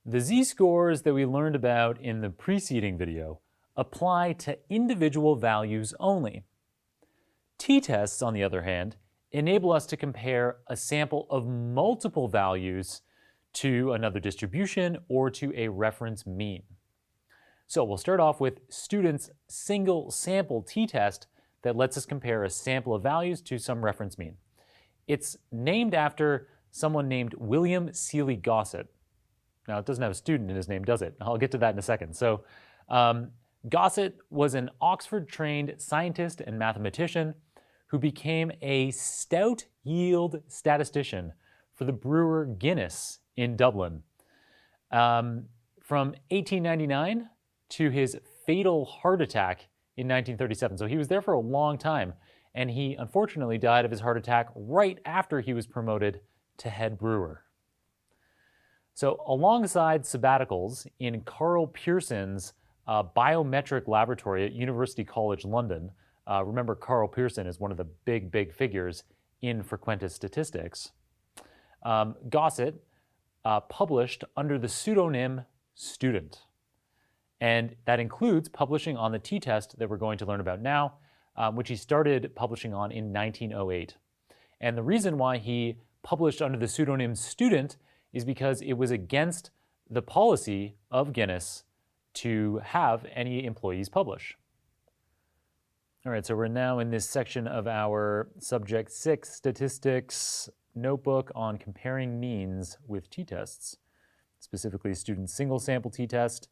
The z-scores that we learned about in the preceding video apply to individual values only. T-tests, on the other hand, enable us to compare a sample of multiple values to another distribution or to a reference mean. So we'll start off with students' single sample t-test that lets us compare a sample of values to some reference mean. It's named after someone named William Seeley Gosset. Now, it doesn't have a student in his name, does it? I'll get to that in a second. So Gosset was an Oxford-trained scientist and mathematician who became a stout yield statistician for the brewer Guinness in Dublin. From 1899 to his fatal heart attack in 1937. So he was there for a long time, and he unfortunately died of his heart attack right after he was promoted to head brewer. So alongside sabbaticals in Karl Pearson's biometric laboratory at University College London, remember Karl Pearson is one of the big figures in frequentist statistics, Gosset published under the pseudonym Student. And that includes publishing on the t-test that we're going to learn about now, which he started publishing on in 1908. And the reason why he published under the pseudonym Student is because it was against the policy of Guinness to have any employees publish. All right, so we're now in this section of our Subject 6 Statistics notebook on comparing means with t-tests, specifically student single sample t-test.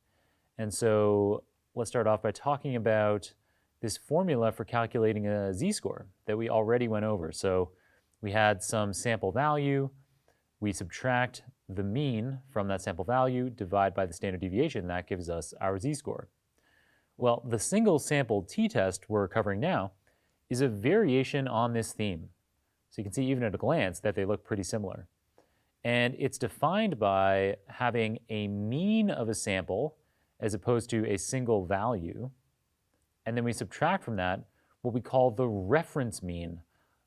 And so let's start off by talking about this formula for calculating a z-score that we already went over. So we had some sample value, we subtract the mean from that sample value, divide by the standard deviation, that gives us our z-score. Well, the single sample t-test we're covering now is a variation on this theme. So you can see even at a glance that they look pretty similar. And it's defined by having a mean of a sample as opposed to a single value. And then we subtract from that what we call the reference mean,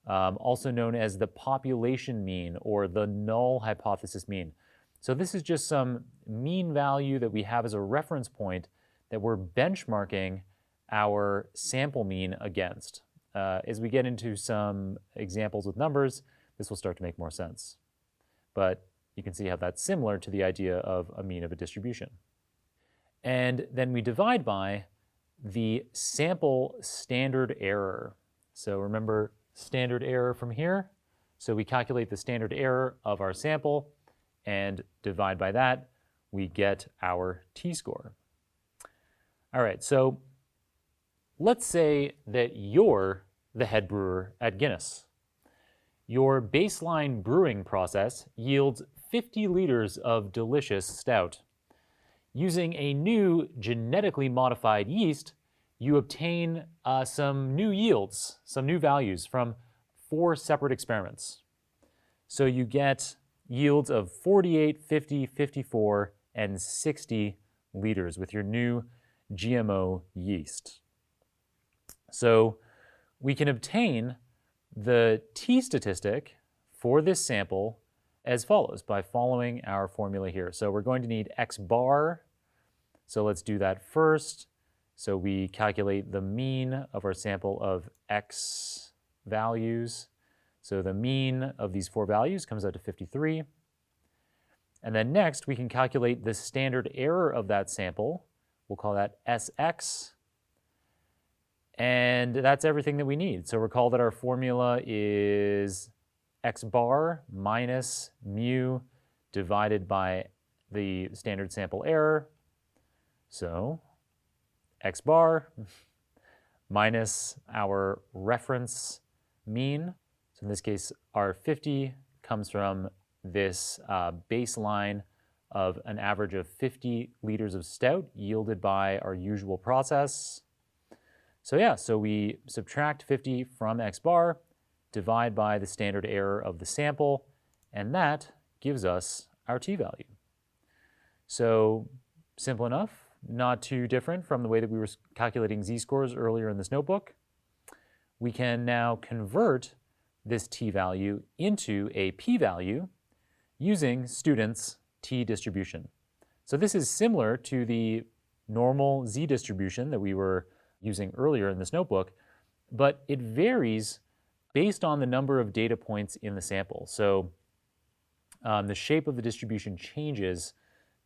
also known as the population mean or the null hypothesis mean. So this is just some mean value that we have as a reference point that we're benchmarking our sample mean against. As we get into some examples with numbers, this will start to make more sense. But you can see how that's similar to the idea of a mean of a distribution. And then we divide by the sample standard error. So remember standard error from here. So we calculate the standard error of our sample and divide by that, we get our t-score. All right, so let's say that you're the head brewer at Guinness. Your baseline brewing process yields 50 liters of delicious stout. Using a new genetically modified yeast, you obtain some new yields, some new values from 4 separate experiments. So you get yields of 48, 50, 54, and 60 liters with your new GMO yeast. So we can obtain the t-statistic for this sample as follows by following our formula here. So we're going to need x bar. So let's do that first. So we calculate the mean of our sample of x values. So the mean of these 4 values comes out to 53. And then next, we can calculate the standard error of that sample. We'll call that Sx. And that's everything that we need. So recall that our formula is x bar minus mu divided by the standard sample error. So x bar minus our reference mean. So in this case, our 50 comes from this baseline of an average of 50 liters of stout yielded by our usual process. So yeah, so we subtract 50 from x bar, divide by the standard error of the sample, and that gives us our t-value. So simple enough, not too different from the way that we were calculating z-scores earlier in this notebook. We can now convert this t-value into a p-value using Student's t-distribution. So this is similar to the normal z-distribution that we were using earlier in this notebook, but it varies based on the number of data points in the sample. So the shape of the distribution changes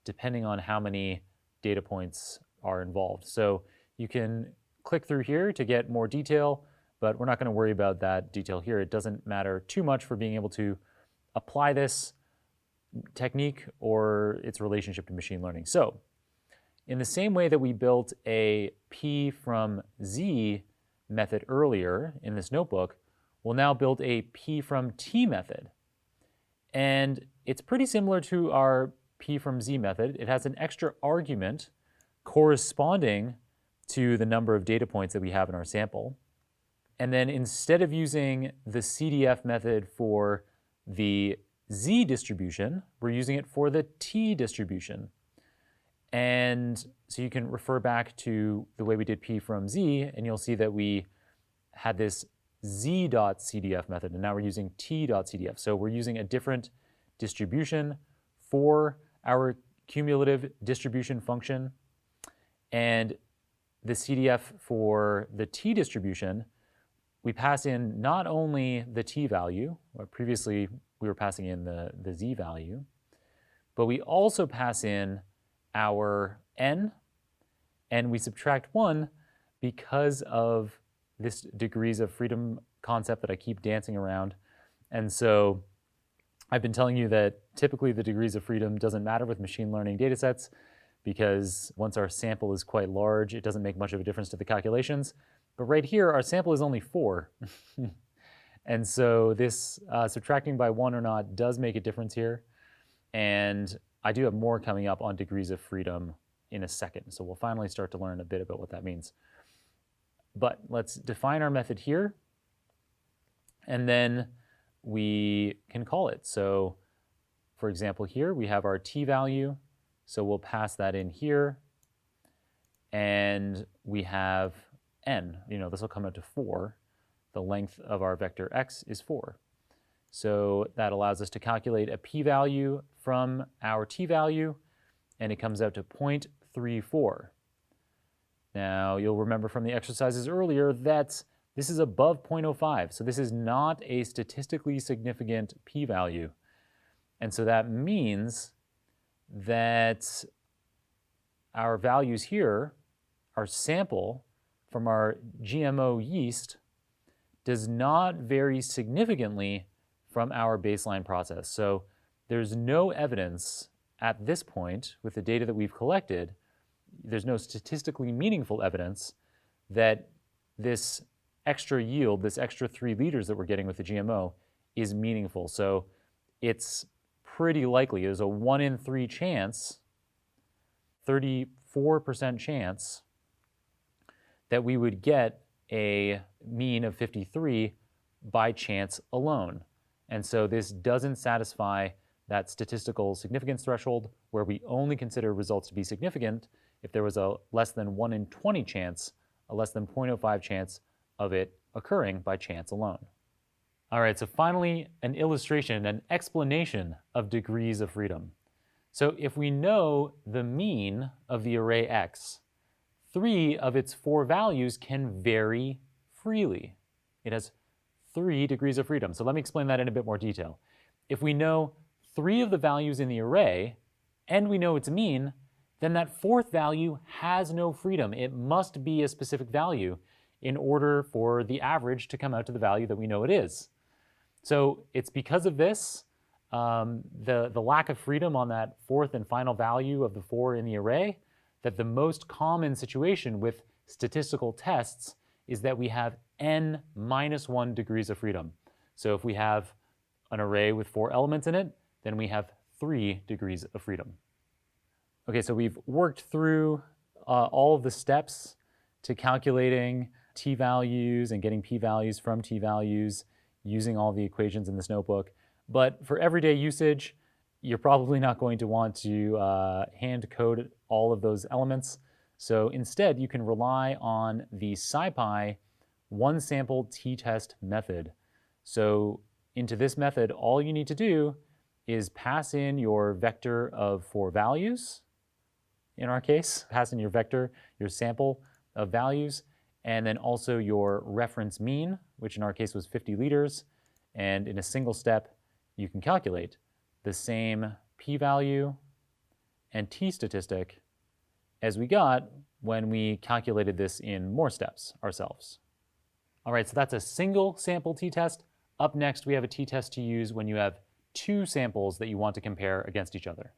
depending on how many data points are involved. So you can click through here to get more detail, but we're not going to worry about that detail here. It doesn't matter too much for being able to apply this technique or its relationship to machine learning. So in the same way that we built a P from Z method earlier in this notebook, we'll now build a P from T method. And it's pretty similar to our P from Z method. It has an extra argument corresponding to the number of data points that we have in our sample. And then instead of using the CDF method for the Z distribution, we're using it for the T distribution. And so you can refer back to the way we did P from Z, and you'll see that we had this Z.CDF method, and now we're using T.CDF. So we're using a different distribution for our cumulative distribution function. And the CDF for the T distribution, we pass in not only the T value, or previously we were passing in the Z value, but we also pass in our N, and we subtract 1 because of this degrees of freedom concept that I keep dancing around. And so I've been telling you that typically the degrees of freedom doesn't matter with machine learning datasets because once our sample is quite large, it doesn't make much of a difference to the calculations. But right here, our sample is only 4. And so this subtracting by 1 or not does make a difference here. And I do have more coming up on degrees of freedom in a second. So we'll finally start to learn a bit about what that means. But let's define our method here, and then we can call it. So for example, here we have our T value. So we'll pass that in here. And we have N. This will come out to 4. The length of our vector x is 4. So that allows us to calculate a p-value from our t-value, and it comes out to 0.34. Now, you'll remember from the exercises earlier that this is above 0.05, so this is not a statistically significant p-value. And so that means that our values here, our sample from our GMO yeast, does not vary significantly from our baseline process. So there's no evidence at this point with the data that we've collected, there's no statistically meaningful evidence that this extra yield, this extra 3 liters that we're getting with the GMO is meaningful. So it's pretty likely, there's a 1 in 3 chance, 34% chance that we would get a mean of 53 by chance alone. And so this doesn't satisfy that statistical significance threshold where we only consider results to be significant if there was a less than 1 in 20 chance, a less than 0.05 chance of it occurring by chance alone. All right, so finally, an illustration, an explanation of degrees of freedom. So if we know the mean of the array X, 3 of its 4 values can vary freely. It has 3 degrees of freedom. So let me explain that in a bit more detail. If we know 3 of the values in the array, and we know its mean, then that 4th value has no freedom. It must be a specific value in order for the average to come out to the value that we know it is. So it's because of this, the lack of freedom on that 4th and final value of the 4 in the array, that the most common situation with statistical tests is that we have n minus 1 degrees of freedom. So if we have an array with 4 elements in it, then we have 3 degrees of freedom. Okay, so we've worked through all of the steps to calculating t-values and getting p-values from t-values using all the equations in this notebook. But for everyday usage, you're probably not going to want to hand code all of those elements. So instead, you can rely on the SciPy one sample t-test method. So into this method, all you need to do is pass in your vector of 4 values, in our case, pass in your vector, your sample of values, and then also your reference mean, which in our case was 50 liters. And in a single step, you can calculate the same p-value and t-statistic as we got when we calculated this in more steps ourselves. All right, so that's a single sample t-test. Up next, we have a t-test to use when you have two samples that you want to compare against each other.